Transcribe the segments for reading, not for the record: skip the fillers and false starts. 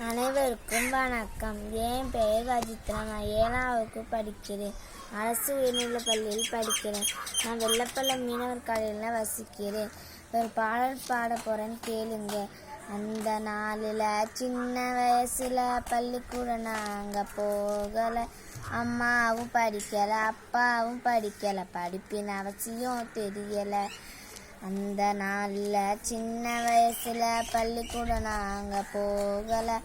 அனைவருக்கும் வணக்கம். என் பெயர் வஜித்ரா. நான் 7ஆம் வகுப்பு படிக்கிறேன். அரசு உயர்நிலை பள்ளியில் படிக்கிறேன். நான் வெள்ளப்பள்ளம் மீனவர் காலையில் வசிக்கிறேன். ஒரு பாடல் பாட போகிறேன்னு கேளுங்க. அந்த நாளில் சின்ன வயசில் பள்ளிக்கூடம் நாங்கள் போகலை. அம்மாவும் படிக்கலை, அப்பாவும் படிக்கலை, படிப்பின் அவசியம் தெரியலை. அந்த நாளில் சின்ன வயசில் பள்ளிக்கூடம் நாங்கள் போகலை.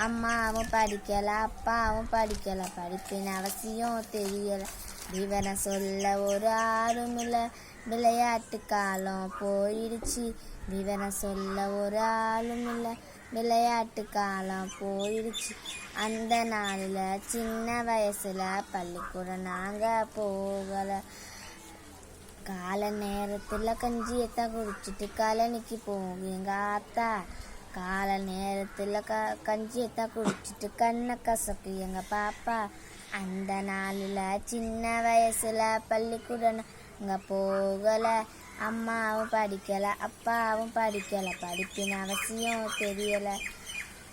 அம்மாவும் படிக்கலை, அப்பாவும் படிக்கலை, படிப்பின் அவசியம் தெரியலை. விவரம் சொல்ல ஒரு ஆளும் இல்லை, விளையாட்டு காலம் போயிடுச்சு. விவரம் சொல்ல ஒரு ஆளும் இல்லை, விளையாட்டு காலம் போயிடுச்சு. அந்த நாளில் சின்ன வயசில் பள்ளிக்கூடம் நாங்கள் போகலை. காலை நேரத்தில் கஞ்சியத்தான் குடிச்சிட்டு கழனிக்கு போகும் எங்கள் ஆத்தா. காலை நேரத்தில் கஞ்சியத்தான் குடிச்சிட்டு கண்ணை கசக்கு எங்கள் பாப்பா. அந்த நாளில் சின்ன வயசில் பள்ளிக்கூடம் அங்கே போகலை. அம்மாவும் படிக்கலை, அப்பாவும் படிக்கலை, படிப்பின் அவசியம் தெரியலை.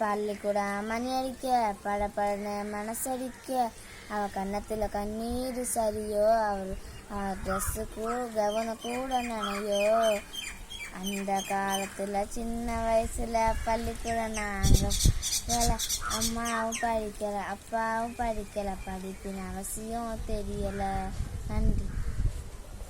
பள்ளிக்கூடம் மணி அடிக்க படப்படன்னு மனசடிக்க அவள் கன்னத்தில் கண்ணீர் சரியோ, அவர் ட்ரெஸ்ஸுக்கு கவனம் கூட நினையோ. அந்த காலத்தில் சின்ன வயசில் பள்ளிக்கூடம் நாங்கள் வேலை. அம்மாவும் படிக்கலை, அப்பாவும் படிக்கலை, படிப்பின் அவசியம் தெரியலை. நன்றி.